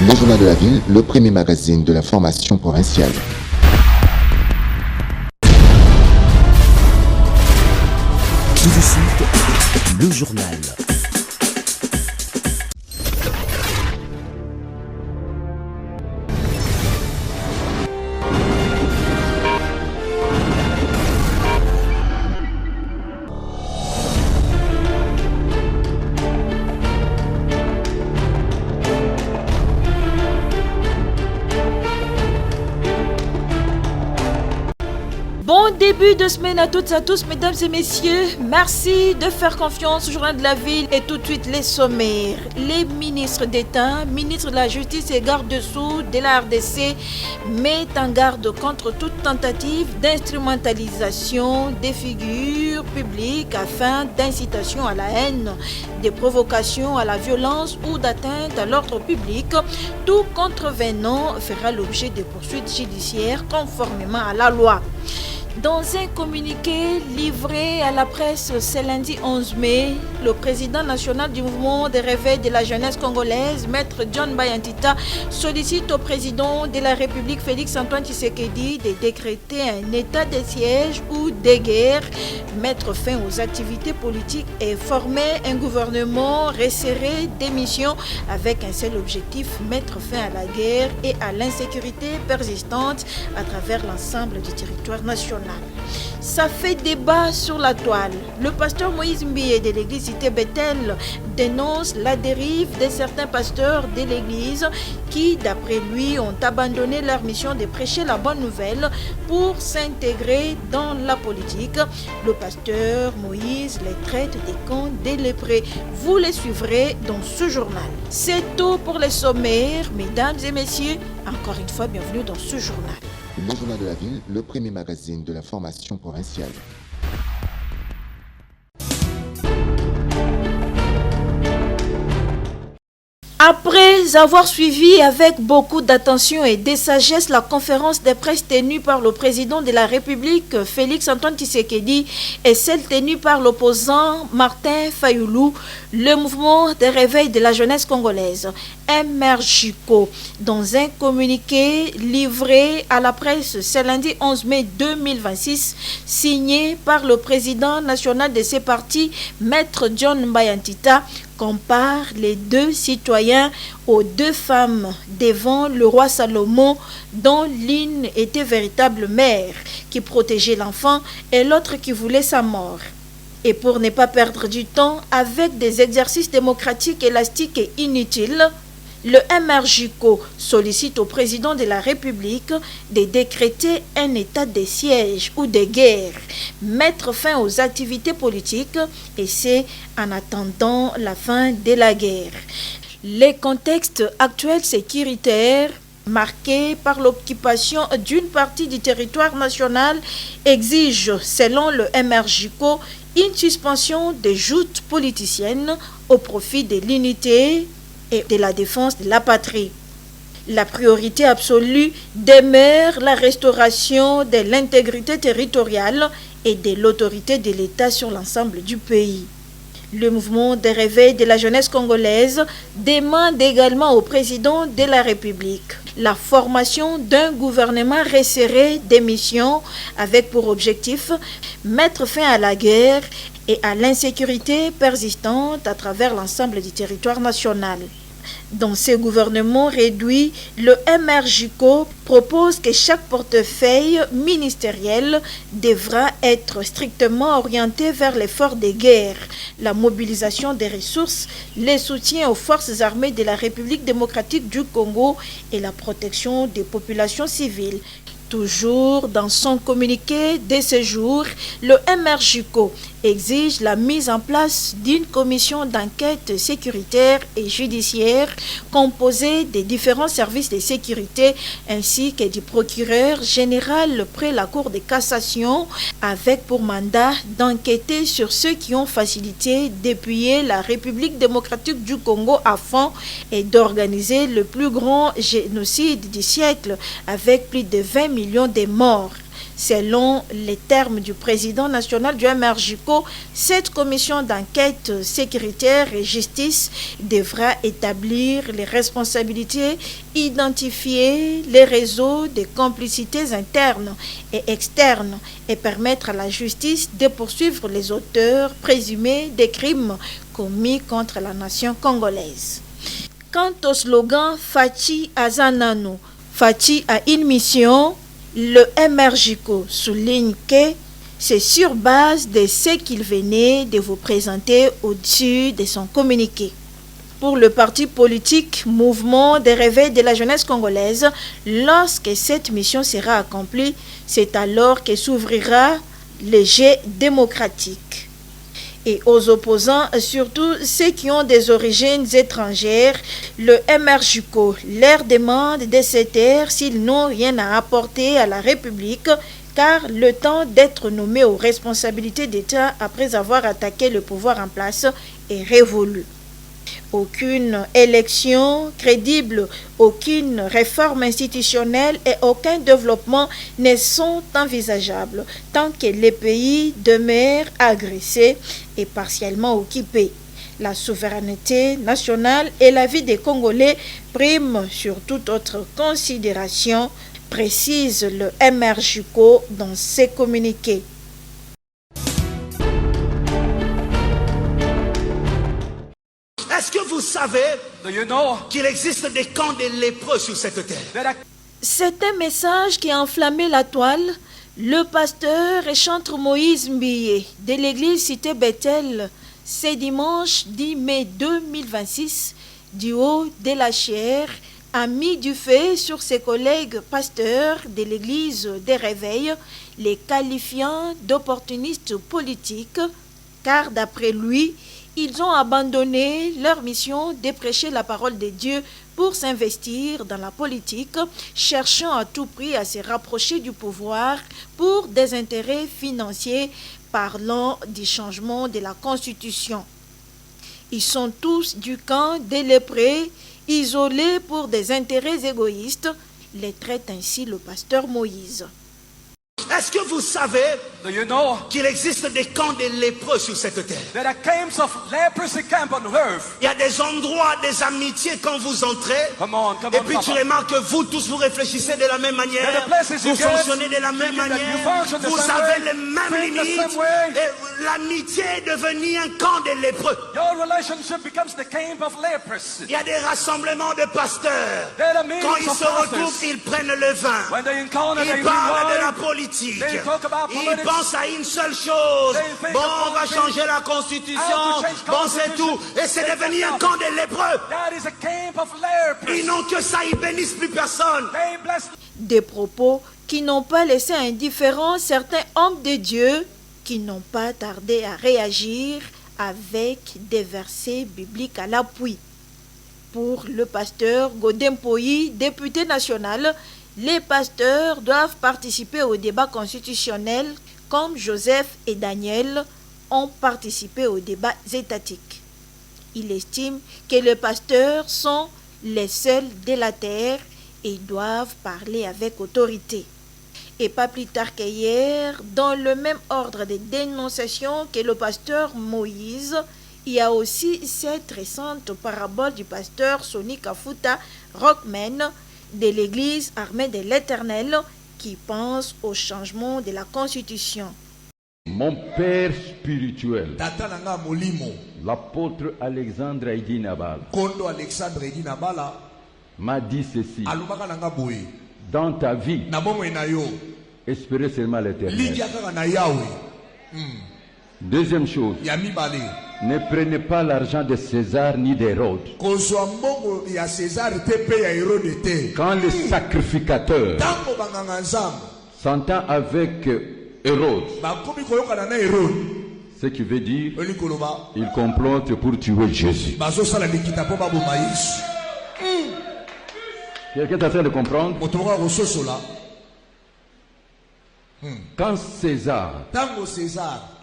Le journal de la ville, le premier magazine de l'information provinciale. Tout de suite, le journal. Bon début de semaine à toutes et à tous, mesdames et messieurs. Merci de faire confiance au journal de la ville et tout de suite les sommaires. Les ministres d'État, ministres de la Justice et garde-dessous de la RDC mettent en garde contre toute tentative d'instrumentalisation des figures publiques afin d'incitation à la haine, des provocations à la violence ou d'atteinte à l'ordre public. Tout contrevenant fera l'objet de poursuites judiciaires conformément à la loi. Dans un communiqué livré à la presse ce lundi 11 mai, le président national du mouvement de réveil de la jeunesse congolaise, Maître John Bayantita, sollicite au président de la République, Félix-Antoine Tshisekedi, de décréter un état de siège ou de guerre, mettre fin aux activités politiques et former un gouvernement resserré des missions avec un seul objectif, mettre fin à la guerre et à l'insécurité persistante à travers l'ensemble du territoire national. Ça fait débat sur la toile. Le pasteur Moïse Mbié de l'église Cité Bethel dénonce la dérive de certains pasteurs de l'église qui, d'après lui, ont abandonné leur mission de prêcher la bonne nouvelle pour s'intégrer dans la politique. Le pasteur Moïse les traite des camps des lépreux. Vous les suivrez dans ce journal. C'est tout pour les sommaires. Mesdames et messieurs, encore une fois, bienvenue dans ce journal. Le journal de la ville, le premier magazine de l'information provinciale. Après avoir suivi avec beaucoup d'attention et de sagesse la conférence de presse tenue par le président de la République, Félix-Antoine Tshisekedi, et celle tenue par l'opposant Martin Fayoulou, le mouvement de réveil de la jeunesse congolaise, MRJCO, dans un communiqué livré à la presse ce lundi 11 mai 2026, signé par le président national de ces partis, Maître John Bayantita, compare les deux citoyens aux deux femmes devant le roi Salomon, dont l'une était véritable mère qui protégeait l'enfant et l'autre qui voulait sa mort. Et pour ne pas perdre du temps avec des exercices démocratiques élastiques et inutiles, le MRJCO sollicite au président de la République de décréter un état de siège ou de guerre, mettre fin aux activités politiques et c'est en attendant la fin de la guerre. Les contextes actuels sécuritaires marqués par l'occupation d'une partie du territoire national exigent, selon le MRJCO, une suspension des joutes politiciennes au profit de l'unité et de la défense de la patrie. La priorité absolue demeure la restauration de l'intégrité territoriale et de l'autorité de l'État sur l'ensemble du pays. Le mouvement de réveil de la jeunesse congolaise demande également au président de la République la formation d'un gouvernement resserré des missions avec pour objectif mettre fin à la guerre et à l'insécurité persistante à travers l'ensemble du territoire national. Dans ce gouvernement réduit, le MRJCO propose que chaque portefeuille ministériel devra être strictement orienté vers l'effort de guerre, la mobilisation des ressources, le soutien aux forces armées de la République démocratique du Congo et la protection des populations civiles. Toujours dans son communiqué de ce jour, le MRJCO exige la mise en place d'une commission d'enquête sécuritaire et judiciaire composée des différents services de sécurité ainsi que du procureur général près la Cour de cassation avec pour mandat d'enquêter sur ceux qui ont facilité d'appuyer la République démocratique du Congo afin et d'organiser le plus grand génocide du siècle avec plus de 20 millions de morts. Selon les termes du président national du MRJCO, cette commission d'enquête sécuritaire et justice devra établir les responsabilités, identifier les réseaux de complicités internes et externes et permettre à la justice de poursuivre les auteurs présumés des crimes commis contre la nation congolaise. Quant au slogan Fachi Azanano, Fachi a une mission, le MRJCO souligne que c'est sur base de ce qu'il venait de vous présenter au-dessus de son communiqué. Pour le parti politique Mouvement des réveils de la jeunesse congolaise, lorsque cette mission sera accomplie, c'est alors que s'ouvrira le jet démocratique. Et aux opposants, surtout ceux qui ont des origines étrangères, le MRJCO leur demande de se taire s'ils n'ont rien à apporter à la République, car le temps d'être nommé aux responsabilités d'État après avoir attaqué le pouvoir en place est révolu. Aucune élection crédible, aucune réforme institutionnelle et aucun développement ne sont envisageables tant que les pays demeurent agressés et partiellement occupés. La souveraineté nationale et la vie des Congolais priment sur toute autre considération, précise le MRJCO dans ses communiqués. Est-ce que vous savez qu'il existe des camps de lépreux sur cette terre? C'est un message qui a enflammé la toile. Le pasteur et chantre Moïse Mbiye de l'église Cité Bethel, ce dimanche 10 mai 2026, du haut de la chair, a mis du feu sur ses collègues pasteurs de l'église des Réveils, les qualifiant d'opportunistes politiques, car d'après lui, ils ont abandonné leur mission de prêcher la parole de Dieu pour s'investir dans la politique, cherchant à tout prix à se rapprocher du pouvoir pour des intérêts financiers, parlant du changement de la Constitution. Ils sont tous du camp des lépreux, isolés pour des intérêts égoïstes, les traite ainsi le pasteur Moïse. Est-ce que vous savez qu'il existe des camps de lépreux sur cette terre? There are camps of leprosy camp on earth. Il y a des endroits, des amitiés quand vous entrez. Et puis tu remarques que vous tous vous réfléchissez de la même manière. Vous fonctionnez de la même manière. Vous avez les mêmes limites. Et l'amitié est devenue un camp de lépreux. Your relationship becomes the camp of leprosy. Il y a des rassemblements de pasteurs. Quand ils se retrouvent, ils prennent le vin. When they encounter, Ils parlent de la politique. Ils pensent à une seule chose. Bon, on va changer la constitution. Bon, c'est tout. Et c'est devenu un camp de lépreux. That is a camp of leprosy. Ils n'ont que ça, ils bénissent plus personne. They bless. Des propos qui n'ont pas laissé indifférents certains hommes de Dieu qui n'ont pas tardé à réagir avec des versets bibliques à l'appui. Pour le pasteur Godem Poyi, député national, les pasteurs doivent participer au débat constitutionnel comme Joseph et Daniel ont participé aux débats étatiques. Il estime que les pasteurs sont les seuls de la terre et doivent parler avec autorité. Et pas plus tard qu'hier, dans le même ordre de dénonciation que le pasteur Moïse, il y a aussi cette récente parabole du pasteur Sonny Kafuta Rockman de l'église armée de l'Éternel qui pense au changement de la Constitution. Mon père spirituel, l'apôtre Alexandre Aidi Nabala, m'a dit ceci: dans ta vie, espérez seulement l'Éternel. Deuxième chose, ne prenez pas l'argent de César ni d'Hérode. Quand le sacrificateur s'entend avec Hérode, ce qui veut dire il complote pour tuer Jésus. Quelqu'un est en train de comprendre? Quand César,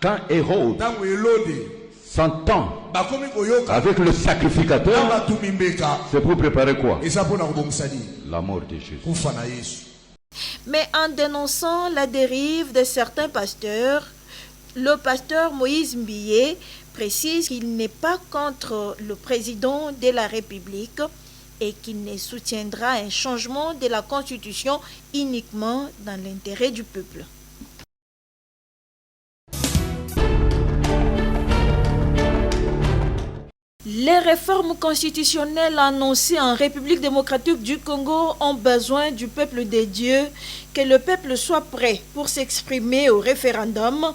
quand Hérode s'entend avec le sacrificateur, c'est pour préparer quoi? La mort de Jésus. Mais en dénonçant la dérive de certains pasteurs, le pasteur Moïse Mbiye précise qu'il n'est pas contre le président de la République et qu'il ne soutiendra un changement de la Constitution uniquement dans l'intérêt du peuple. Les réformes constitutionnelles annoncées en République démocratique du Congo ont besoin du peuple de Dieu, que le peuple soit prêt pour s'exprimer au référendum.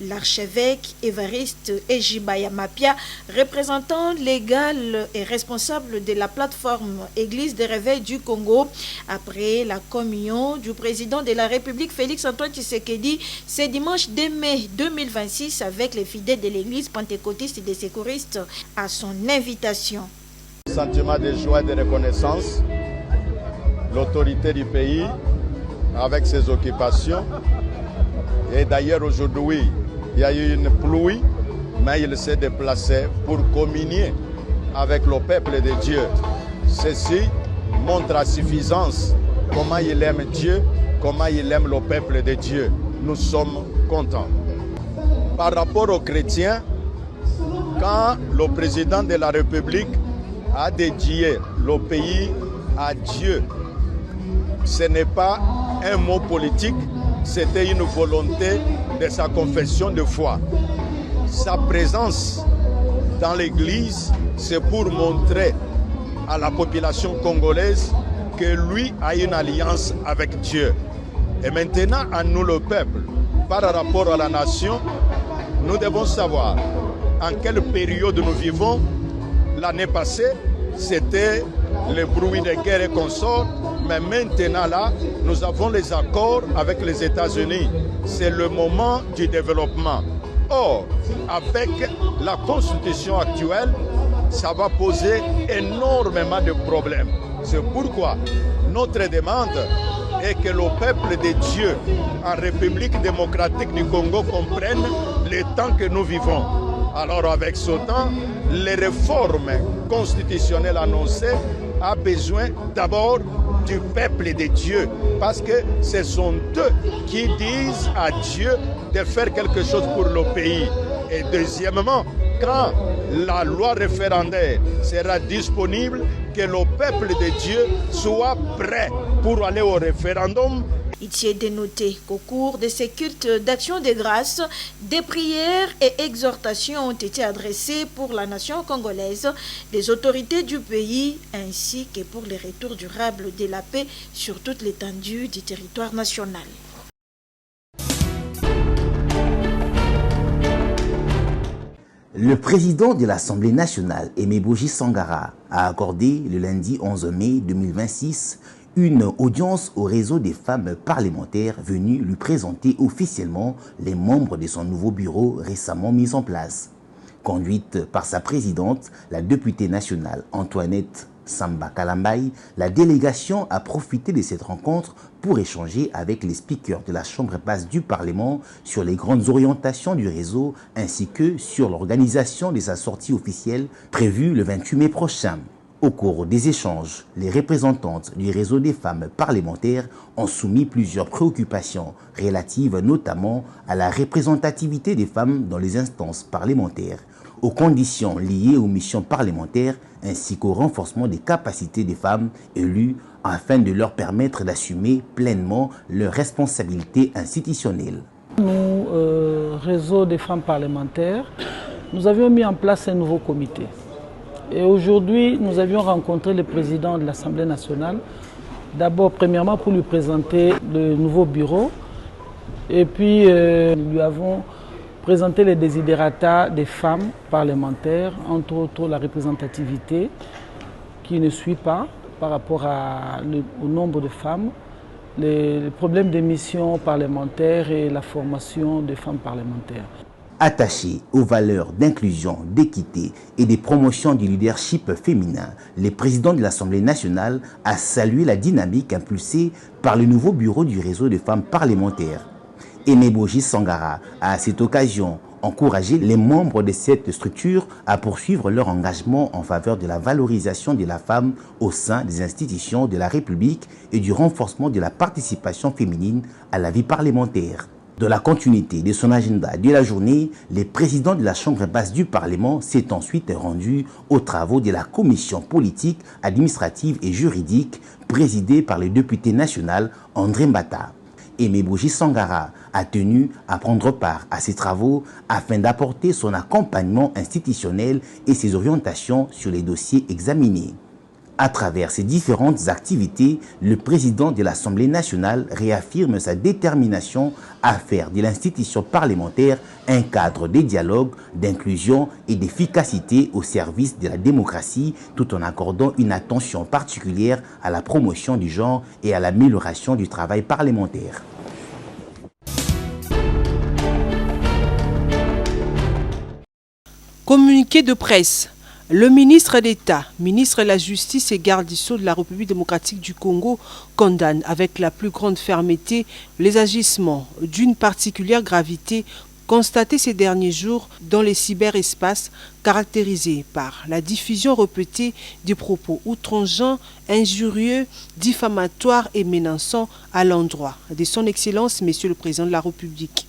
L'archevêque Évariste Ejibaya Mapia, représentant légal et responsable de la plateforme Église des réveils du Congo, après la communion du président de la République Félix Antoine Tshisekedi ce dimanche 2 mai 2026 avec les fidèles de l'Église pentecôtiste et des secouristes à son invitation. Sentiment de joie et de reconnaissance, l'autorité du pays avec ses occupations. Et d'ailleurs aujourd'hui, il y a eu une pluie, mais il s'est déplacé pour communier avec le peuple de Dieu. Ceci montre à suffisance comment il aime Dieu, comment il aime le peuple de Dieu. Nous sommes contents. Par rapport aux chrétiens, quand le président de la République a dédié le pays à Dieu, ce n'est pas un mot politique, c'était une volonté de sa confession de foi. Sa présence dans l'Église, c'est pour montrer à la population congolaise que lui a une alliance avec Dieu. Et maintenant, à nous le peuple, par rapport à la nation, nous devons savoir en quelle période nous vivons. L'année passée, c'était le bruit de guerre et consorts, mais maintenant là, nous avons les accords avec les États-Unis. C'est le moment du développement. Or, avec la constitution actuelle, ça va poser énormément de problèmes. C'est pourquoi notre demande est que le peuple de Dieu en République démocratique du Congo comprenne le temps que nous vivons. Alors avec ce temps, les réformes constitutionnelles annoncées ont besoin d'abord du peuple de Dieu, parce que ce sont eux qui disent à Dieu de faire quelque chose pour le pays. Et deuxièmement, quand la loi référendaire sera disponible, que le peuple de Dieu soit prêt pour aller au référendum. Il s'y est dénoté qu'au cours de ces cultes d'action de grâce, des prières et exhortations ont été adressées pour la nation congolaise, les autorités du pays, ainsi que pour le retour durable de la paix sur toute l'étendue du territoire national. Le président de l'Assemblée nationale, Aimé Boji Sangara, a accordé le lundi 11 mai 2026 une audience au réseau des femmes parlementaires venues lui présenter officiellement les membres de son nouveau bureau récemment mis en place. Conduite par sa présidente, la députée nationale Antoinette Samba Kalambay, la délégation a profité de cette rencontre pour échanger avec les speakers de la Chambre basse du Parlement sur les grandes orientations du réseau ainsi que sur l'organisation de sa sortie officielle prévue le 28 mai prochain. Au cours des échanges, les représentantes du réseau des femmes parlementaires ont soumis plusieurs préoccupations relatives notamment à la représentativité des femmes dans les instances parlementaires, aux conditions liées aux missions parlementaires ainsi qu'au renforcement des capacités des femmes élues afin de leur permettre d'assumer pleinement leurs responsabilités institutionnelles. Nous, réseau des femmes parlementaires, nous avions mis en place un nouveau comité. Et aujourd'hui, nous avions rencontré le président de l'Assemblée nationale, d'abord, premièrement, pour lui présenter le nouveau bureau, et puis nous lui avons présenté les desiderata des femmes parlementaires, entre autres la représentativité qui ne suit pas par rapport au nombre de femmes, les problèmes des missions parlementaires et la formation des femmes parlementaires. Attaché aux valeurs d'inclusion, d'équité et de promotion du leadership féminin, le président de l'Assemblée nationale a salué la dynamique impulsée par le nouveau bureau du réseau des femmes parlementaires. Aimé Boji Sangara a à cette occasion encourager les membres de cette structure à poursuivre leur engagement en faveur de la valorisation de la femme au sein des institutions de la République et du renforcement de la participation féminine à la vie parlementaire. Dans la continuité de son agenda de la journée, le président de la Chambre basse du Parlement s'est ensuite rendu aux travaux de la commission politique, administrative et juridique présidée par le député national André Mbata. Aimé Boji Sangara a tenu à prendre part à ces travaux afin d'apporter son accompagnement institutionnel et ses orientations sur les dossiers examinés. À travers ces différentes activités, le président de l'Assemblée nationale réaffirme sa détermination à faire de l'institution parlementaire un cadre de dialogue, d'inclusion et d'efficacité au service de la démocratie, tout en accordant une attention particulière à la promotion du genre et à l'amélioration du travail parlementaire. Communiqué de presse. Le ministre d'État, ministre de la Justice et garde des Sceaux de la République démocratique du Congo condamne avec la plus grande fermeté les agissements d'une particulière gravité constatés ces derniers jours dans les cyberespaces caractérisés par la diffusion répétée des propos outrageants, injurieux, diffamatoires et menaçants à l'endroit de son Excellence, Monsieur le Président de la République.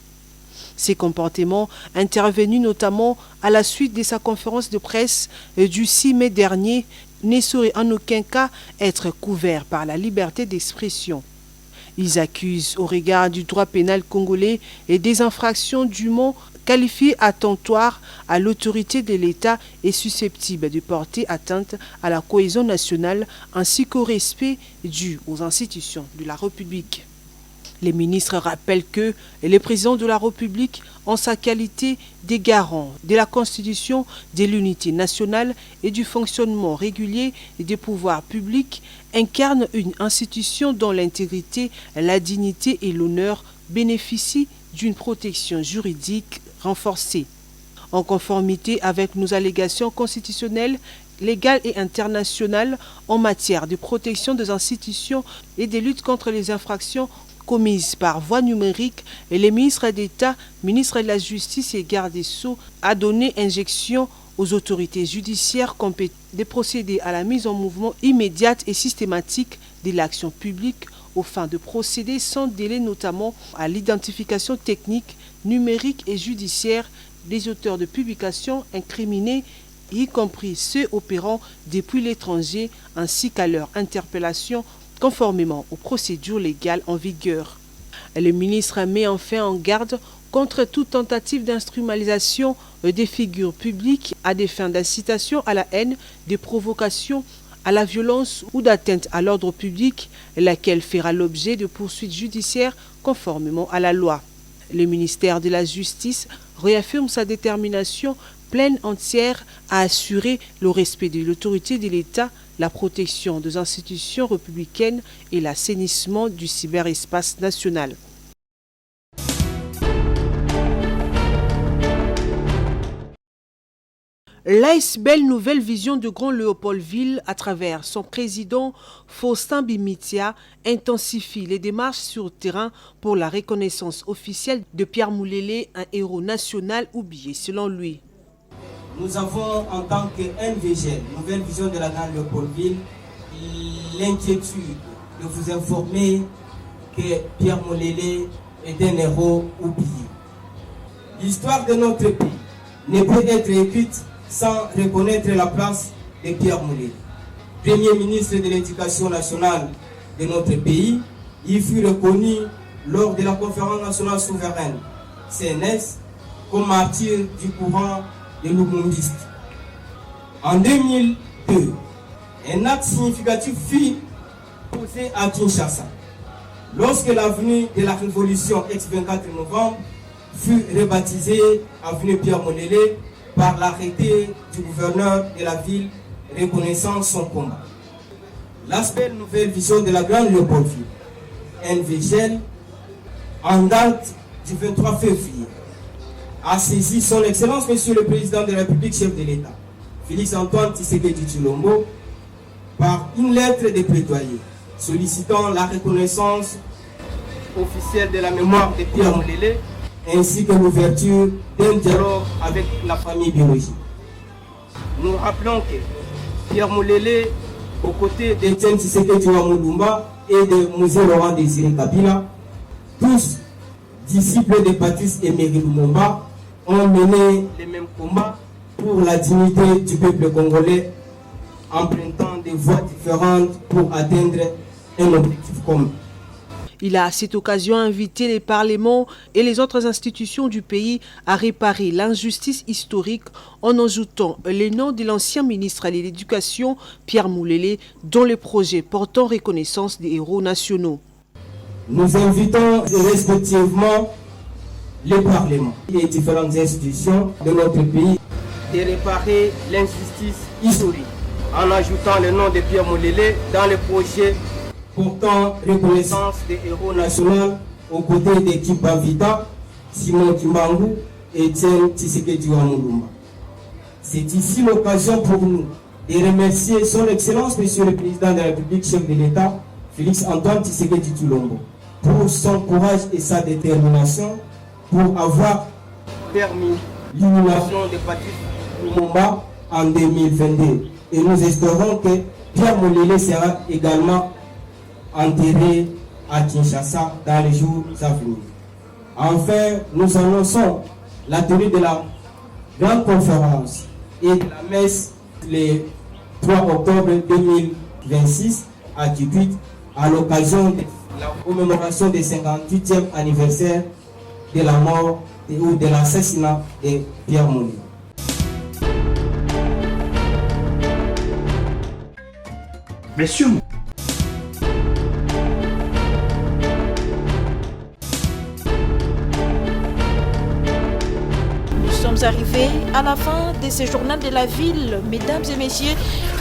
Ces comportements intervenus notamment à la suite de sa conférence de presse du 6 mai dernier ne sauraient en aucun cas être couverts par la liberté d'expression. Ils accusent au regard du droit pénal congolais et des infractions dûment qualifiées attentatoires à l'autorité de l'État et susceptibles de porter atteinte à la cohésion nationale ainsi qu'au respect dû aux institutions de la République. Les ministres rappellent que le président de la République, en sa qualité de garant de la Constitution, de l'unité nationale et du fonctionnement régulier des pouvoirs publics, incarne une institution dont l'intégrité, la dignité et l'honneur bénéficient d'une protection juridique renforcée. En conformité avec nos allégations constitutionnelles, légales et internationales en matière de protection des institutions et de lutte contre les infractions commises par voie numérique, et le ministre d'État, ministre de la Justice et garde des Sceaux a donné injection aux autorités judiciaires compétentes de procéder à la mise en mouvement immédiate et systématique de l'action publique aux fins de procéder sans délai notamment à l'identification technique, numérique et judiciaire des auteurs de publications incriminés, y compris ceux opérant depuis l'étranger, ainsi qu'à leur interpellation conformément aux procédures légales en vigueur. Le ministre met enfin en garde contre toute tentative d'instrumentalisation des figures publiques à des fins d'incitation à la haine, de provocation à la violence ou d'atteinte à l'ordre public, laquelle fera l'objet de poursuites judiciaires conformément à la loi. Le ministère de la Justice réaffirme sa détermination pleine entière à assurer le respect de l'autorité de l'État, la protection des institutions républicaines et l'assainissement du cyberespace national. L'ASBL Nouvelle Vision de Grand Léopoldville, à travers son président Faustin Bimitia, intensifie les démarches sur le terrain pour la reconnaissance officielle de Pierre Moulele, un héros national oublié selon lui. Nous avons en tant que NVGL, Nouvelle Vision de la Grande Léopoldville, l'inquiétude de vous informer que Pierre Moulele est un héros oublié. L'histoire de notre pays ne peut être écrite sans reconnaître la place de Pierre Moulele. Premier ministre de l'Éducation nationale de notre pays, il fut reconnu lors de la conférence nationale souveraine CNS comme martyr du courant de l'Umumbiste. En 2002, un acte significatif fut posé à Kinshasa lorsque l'avenue de la Révolution ex-24 novembre fut rebaptisée avenue Pierre Moulele par l'arrêté du gouverneur de la ville reconnaissant son combat. L'aspect Nouvelle Vision de la Grande Léopoldville, NVGL, en date du 23 février, a saisi son Excellence Monsieur le Président de la République, chef de l'État, Félix Antoine Tshisekedi Tshilombo, par une lettre de plaidoyer sollicitant la reconnaissance officielle de la mémoire de Pierre Moulele ainsi que l'ouverture d'un dialogue avec la famille biologique. Nous rappelons que Pierre Moulele, aux côtés d'Etienne Tshisekedi Mulumba et de Musée Laurent Désiré Kabila, tous disciples de Patrice Emery Lumumba, ont mené les mêmes combats pour la dignité du peuple congolais, empruntant des voies différentes pour atteindre un objectif commun. Il a à cette occasion invité les parlements et les autres institutions du pays à réparer l'injustice historique en ajoutant les noms de l'ancien ministre de l'Éducation, Pierre Moulele, dans le projet portant reconnaissance des héros nationaux. Nous invitons respectivement les parlements et différentes institutions de notre pays de réparer l'injustice historique en ajoutant le nom de Pierre Moulele dans le projet portant reconnaissance des héros nationaux aux côtés d'équipe Bavita, Simon Kimbangu et Etienne Tshisekedi Mulumba. C'est ici l'occasion pour nous de remercier son Excellence, Monsieur le Président de la République, chef de l'État, Félix Antoine Tshisekedi Tshilombo, pour son courage et sa détermination pour avoir permis l'inhumation de Patrice Lumumba en 2022. Et nous espérons que Pierre Moulele sera également enterré à Kinshasa dans les jours à venir. Enfin, nous annonçons la tenue de la grande conférence et de la messe le 3 octobre 2026 à Kikwit à l'occasion de la commémoration du 58e anniversaire de la mort ou de l'assassinat de Pierre Moulele. Messieurs, nous sommes arrivés à la fin de ce journal de la ville. Mesdames et messieurs,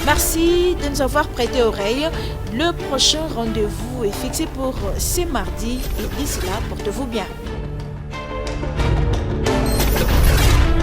merci de nous avoir prêté oreille. Le prochain rendez-vous est fixé pour ce mardi et d'ici là, portez-vous bien.